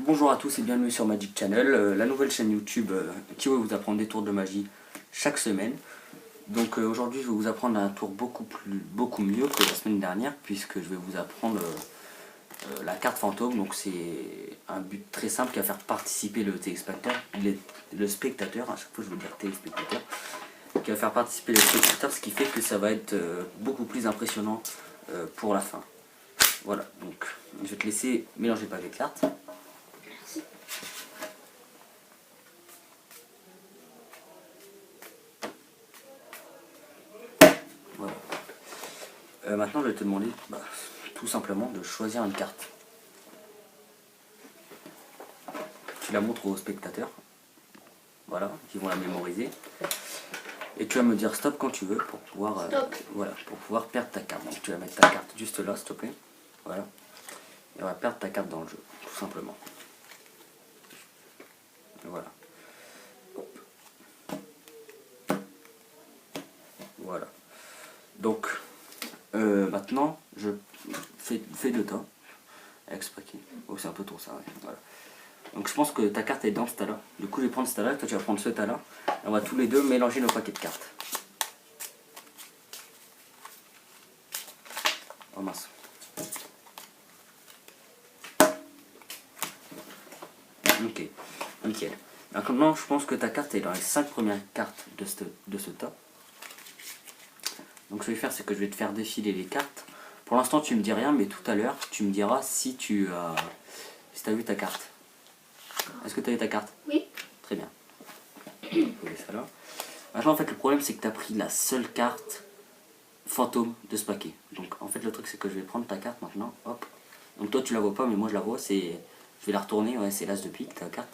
Bonjour à tous et bienvenue sur Magic Channel, la nouvelle chaîne YouTube qui va vous apprendre des tours de magie chaque semaine. Donc aujourd'hui je vais vous apprendre un tour beaucoup mieux que la semaine dernière, puisque je vais vous apprendre la carte fantôme. Donc c'est un but très simple qui va faire participer le spectateur, à chaque fois je veux dire téléspectateur, qui va faire participer le spectateur, ce qui fait que ça va être beaucoup plus impressionnant pour la fin. Voilà, donc je vais te laisser mélanger pas les cartes. Voilà. Maintenant je vais te demander tout simplement de choisir une carte. Tu la montres aux spectateurs, voilà, qui vont la mémoriser. Et tu vas me dire stop quand tu veux pour pouvoir, voilà, pour pouvoir perdre ta carte. Donc tu vas mettre ta carte juste là, s'il te plaît. Voilà. Et on va perdre ta carte dans le jeu, tout simplement. Voilà. Hop. Voilà. Donc, maintenant, je fais de temps avec ce paquet. Oh, c'est un peu trop ça, ouais. Voilà. Donc je pense que ta carte est dans ce tas-là. Du coup, je vais prendre ce tas-là, toi tu vas prendre ce tas-là. Et on va tous les deux mélanger nos paquets de cartes. Oh mince. Ok, nickel. Alors maintenant, je pense que ta carte est dans les 5 premières cartes de ce tas. Donc ce que je vais faire, c'est que je vais te faire défiler les cartes. Pour l'instant, tu me dis rien, mais tout à l'heure, tu me diras si tu as vu ta carte. Est-ce que tu as vu ta carte? Oui. Très bien. Je vais poser ça là. Maintenant, en fait, le problème, c'est que tu as pris la seule carte fantôme de ce paquet. Donc, en fait, le truc, c'est que je vais prendre ta carte maintenant. Hop. Donc, toi, tu la vois pas, mais moi, je la vois. Je vais la retourner. Ouais, c'est l'as de pique, ta carte.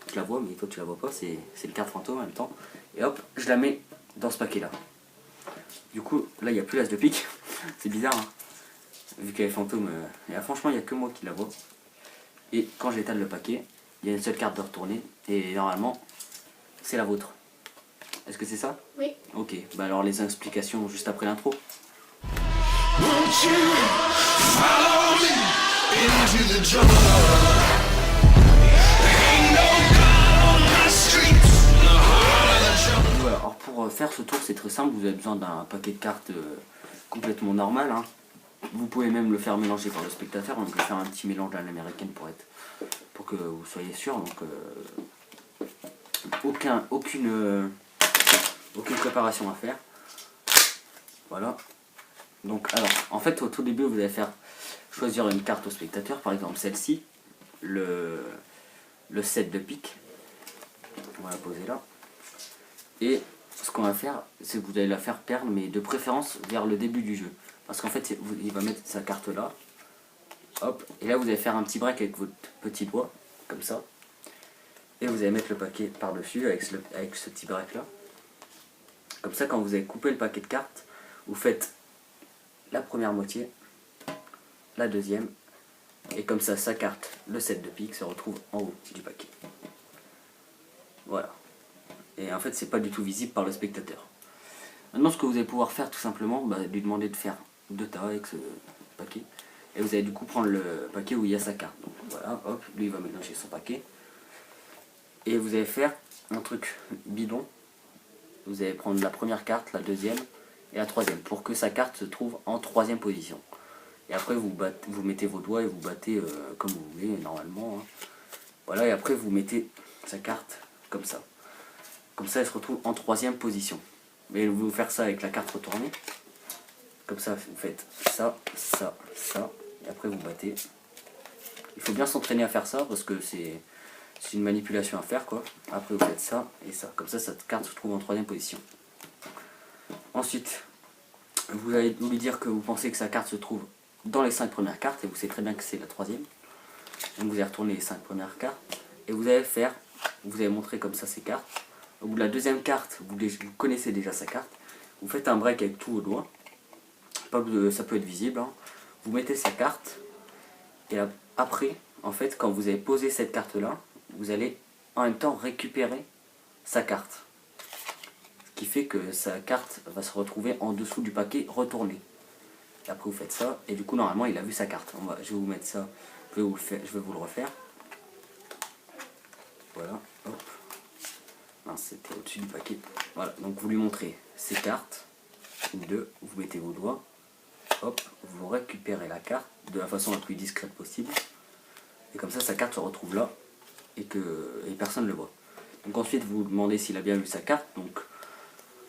Je la vois, mais toi, tu la vois pas. C'est une carte fantôme en même temps. Et hop, je la mets dans ce paquet-là. Du coup, là, il n'y a plus l'as de pique. C'est bizarre, hein, vu qu'elle est fantôme. Et là, franchement, il n'y a que moi qui la vois. Et quand j'étale le paquet, il y a une seule carte de retourner. Et normalement, c'est la vôtre. Est-ce que c'est ça? Oui. Ok, bah alors les explications juste après l'intro. Voilà, alors pour faire ce tour, c'est très simple. Vous avez besoin d'un paquet de cartes complètement normal, hein. Vous pouvez même le faire mélanger par le spectateur. Donc je vais faire un petit mélange à l'américaine pour que vous soyez sûr. Donc aucune préparation à faire. Voilà. Donc alors, en fait au tout début vous allez faire choisir une carte au spectateur, par exemple celle-ci, le 7 de pique. On va la poser là. Et ce qu'on va faire, c'est que vous allez la faire perdre, mais de préférence vers le début du jeu. Parce qu'en fait, il va mettre sa carte là. Hop. Et là, vous allez faire un petit break avec votre petit doigt, comme ça. Et vous allez mettre le paquet par-dessus avec ce petit break là. Comme ça, quand vous avez coupé le paquet de cartes, vous faites la première moitié, la deuxième, et comme ça, sa carte, le 7 de pique, se retrouve en haut du paquet. Voilà. Et en fait, c'est pas du tout visible par le spectateur. Maintenant, ce que vous allez pouvoir faire, tout simplement, lui demander de faire 2 tas avec ce paquet. Et vous allez du coup prendre le paquet où il y a sa carte. Donc voilà, hop, lui il va mélanger son paquet. Et vous allez faire un truc bidon. Vous allez prendre la première carte, la deuxième et la troisième, pour que sa carte se trouve en troisième position. Et après, vous mettez vos doigts et vous battez comme vous voulez, normalement, hein. Voilà, et après, vous mettez sa carte comme ça. Comme ça, elle se retrouve en troisième position. Mais vous faire ça avec la carte retournée. Comme ça, vous faites ça, ça, ça. Et après, vous battez. Il faut bien s'entraîner à faire ça parce que c'est une manipulation à faire, quoi. Après, vous faites ça et ça. Comme ça, cette carte se trouve en troisième position. Ensuite, vous allez lui dire que vous pensez que sa carte se trouve dans les 5 premières cartes. Et vous savez très bien que c'est la troisième. Donc, vous allez retourner les 5 premières cartes. Et vous allez montrer comme ça ses cartes. Au bout de la deuxième carte, vous connaissez déjà sa carte. Vous faites un break avec tous vos doigts. Ça peut être visible, hein. Vous mettez sa carte. Et après, en fait, quand vous avez posé cette carte-là, vous allez en même temps récupérer sa carte. Ce qui fait que sa carte va se retrouver en dessous du paquet retourné. Et après, vous faites ça. Et du coup, normalement, il a vu sa carte. Je vais vous mettre ça. Je vais vous le refaire. c'était au-dessus du paquet. Voilà, donc vous lui montrez ces cartes, une, deux, vous mettez vos doigts, hop, vous récupérez la carte de la façon la plus discrète possible. Et comme ça, sa carte se retrouve là et personne ne le voit. Donc ensuite, vous demandez s'il a bien vu sa carte. Donc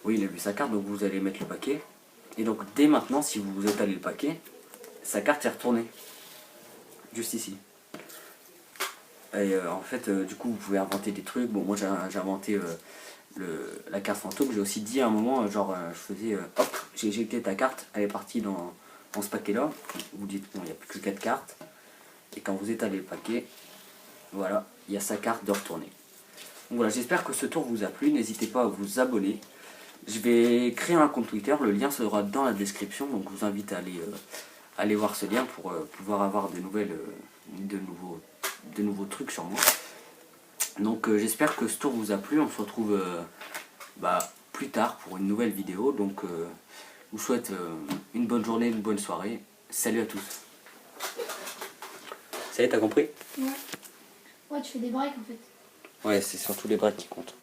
oui, il a vu sa carte, donc vous allez mettre le paquet. Et donc dès maintenant, si vous étalez le paquet, sa carte est retournée. Juste ici. Et en fait, du coup, vous pouvez inventer des trucs. Bon, moi j'ai inventé la carte fantôme. J'ai aussi dit à un moment, genre, je faisais, hop, j'ai éjecté ta carte, elle est partie dans ce paquet-là. Vous dites, bon, il n'y a plus que 4 cartes. Et quand vous étalez le paquet, voilà, il y a sa carte de retourner. Donc voilà, j'espère que ce tour vous a plu. N'hésitez pas à vous abonner. Je vais créer un compte Twitter, le lien sera dans la description. Donc je vous invite à aller voir ce lien pour pouvoir avoir de nouveaux trucs sur moi. Donc j'espère que ce tour vous a plu. On se retrouve plus tard pour une nouvelle vidéo. Donc je vous souhaite une bonne journée, une bonne soirée. Salut à tous. Ça y est, t'as compris? Ouais. Ouais, tu fais des breaks en fait. Ouais, c'est surtout les breaks qui comptent.